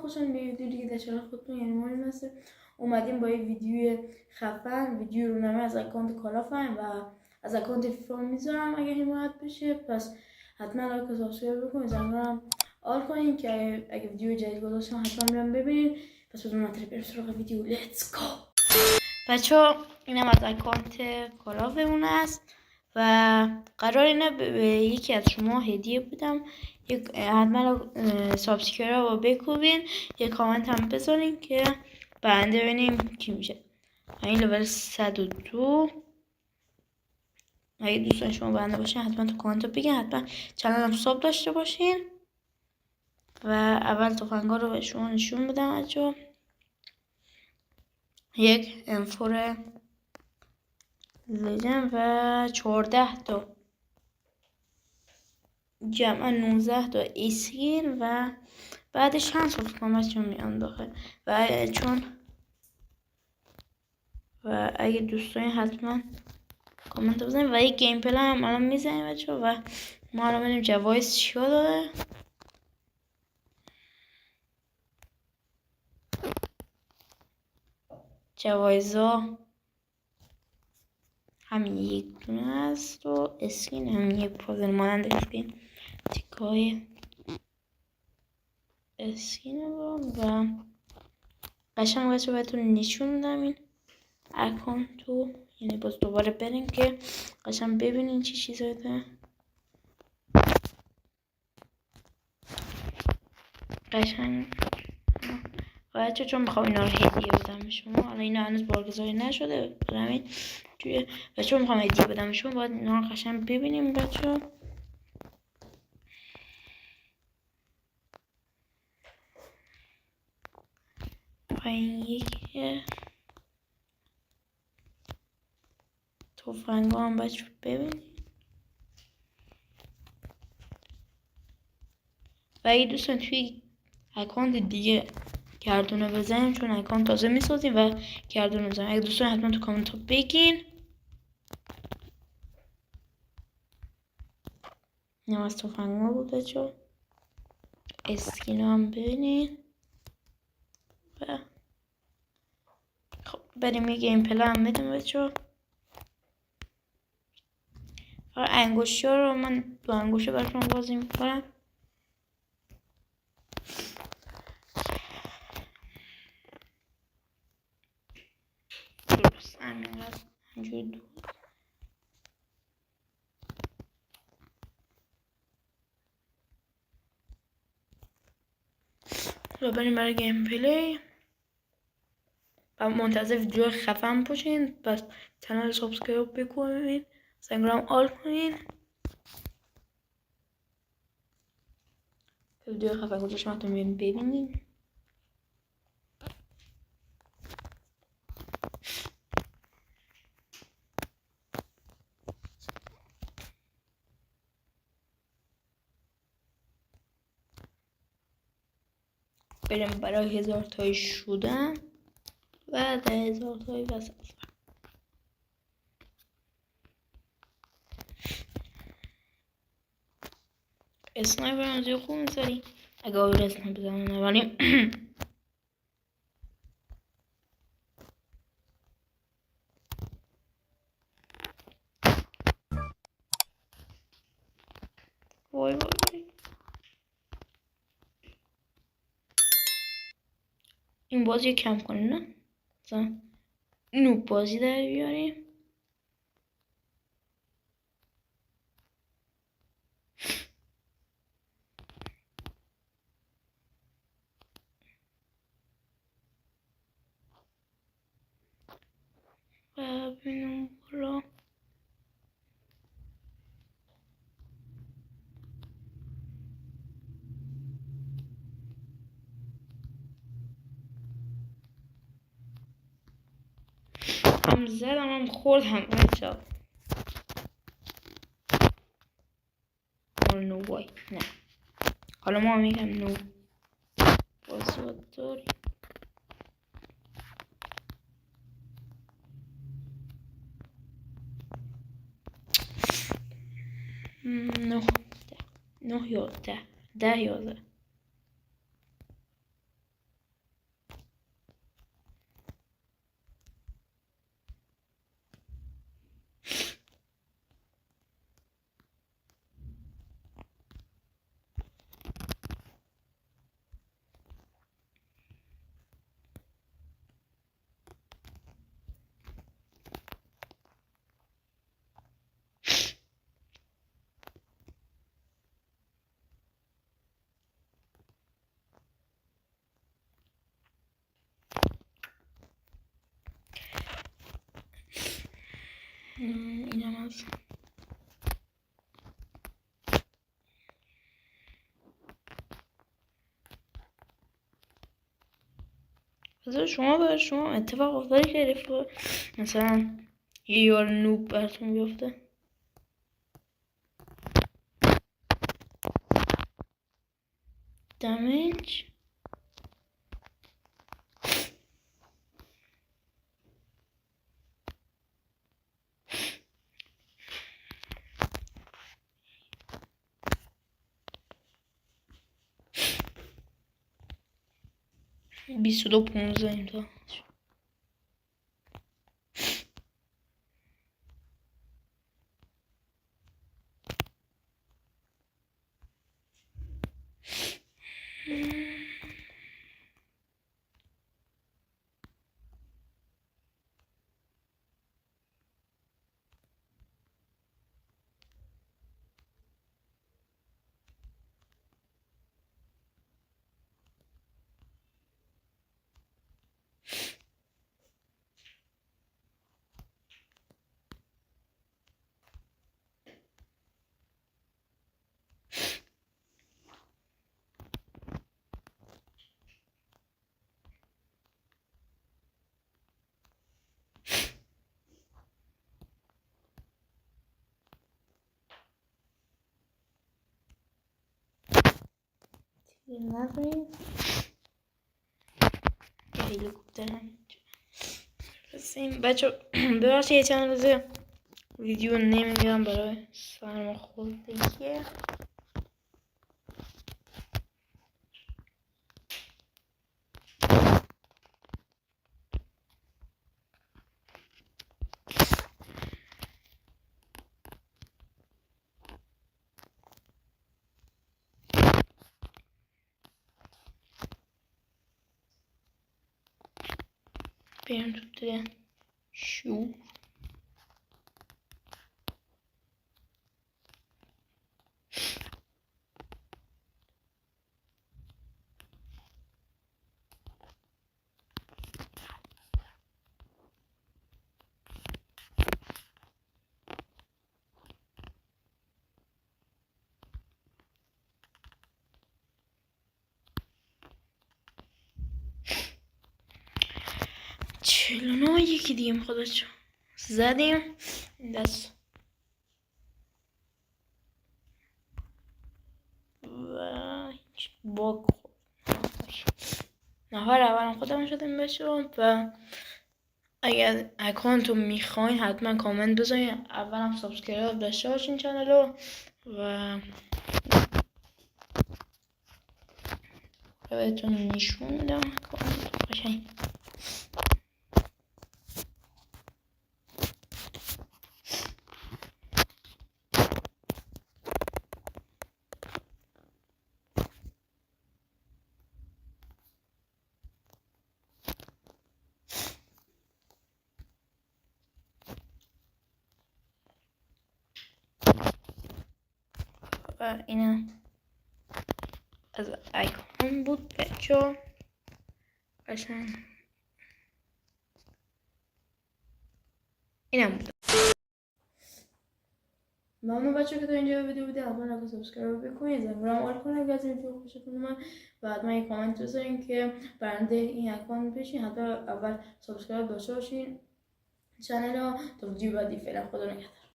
خوشم به ویدیو دیگه در چنل خودتون، یعنی مهم است اومدیم با یه ویدیو خفن، ویدیو رونمایی از اکانت کالافایم و از اکانت فیفا میذارم اگه حمایت بشه. پس حتما لایک و سابسکرایب بکنید، زنگارم آل کنین که اگه ویدیو جدید گذاشتم حتما بیان ببینید. پس بدون مطلب بریم سراغ ویدیو. لیتس گو بچه‌ها. اینم از اکانت کالافمون است و قرار اینه به یکی از شما هدیه بدم. حتما سابسکرایب رو بکوبین، یه کامنت هم بذارین که برنده ببینیم کی میشه. این لول 102. اگه دوستان شما برنده باشین حتما تو کامنت بگین، حتما چنل هم ساب داشته باشین. و اول تفنگا رو به شما نشون بدم بچه‌ها. یک انفور لژند و 14 تا جمعا 19 تا اسکین و بعدش هم صفر کامت چون میان داخل و اگه دوستانی حتما کامنت بزنید و یک گیم پلی هم الان میزنیم بچه‌ها و ما الان ببینیم جوایز چیا داره. جوایزا همین یک دونه هست و اسکین همین یک پازل مانند اسکین تیکای اسکین و قشنگ بچه بهتون نشون دادم این اکانتو، یعنی باز دوباره بریم که قشنگ ببینین چی چیزایی داره. قشنگ بچه چون میخوام اینا رو هدیه بدم به شما، حالا اینا هنوز بارگذاری نشده همین توی و چون میخوام هدیه بدم به شما باید اینا رو قشنگ ببینیم بچه. و این یکی تفنگا هم بچه ببینید و اگه دوستان توی اکانت دیگه گردونه بزنیم چون اکانت تازه میسازیم و گردونه بزنیم. اگه دوستان حتما تو کامنت ها بگین. اینم از تفنگا بود بچه، اسکین هم ببینین و خب بریم یه گیم پلی هم بدیم بچه. انگوشی ها رو من دو انگوشه براتون بازی میکنم. درست همینجوری دو و بریم برای گیم پلی و منتظر ویدیو خفن باشین. پس کانال سابسکرایب بکنین، زنگارم آل کنین. ویدیو خفن گذاشتم تو ببینین. بریم برای 1000 تایی شدن و 10,000 تایی وسط. اسنایپر هم زیاد خوب میذاری اگه آویر اسنایپر بزنم نبریم. وای وای این بازی کم کنیم نه مثلا نوب بازی در بیاریم. و ببینم بالا هم زدم هم خوردم بچه. نو وای نه، حالا ما میگم نو بازی داریم. نه 11 10 11 اینم از شما برای شما اتفاق افتاده که مثلا یه یار نوب براتون بیفته؟ دمیج 22-15 امتحان نکنیم یه هلیکوپتر هم رسیم بچه. ببخشید یه چند روزه ویدیو نمیگم برای سرماخوردگی. بریم تو دیگه شو چلونا یکی دیگه میخواد بچه زدیم دست و باگ نفر اولم خودم شدیم بچه. و اگر اکانتو میخواین حتما کامنت بذارین. اولم سابسکرایب داشته باشین چنلو و بهتون نشون میدم کامنت قشنگ. و اینم از اکان بود بچه قشنگ. اینم بود. ممنون بچه که تا اینجا ویدیو بودید. حتما لایک و سابسکرایب بکنید. زنگولم آل کنید اگه از این ویدیو خوشتون اومد و حتما یه کامنت بذارین که برنده این اکانت بشین. حتما اول سابسکرایب داشته باشین چنل رو تا ویدیو بعدی. فعلا خدا نگهدار.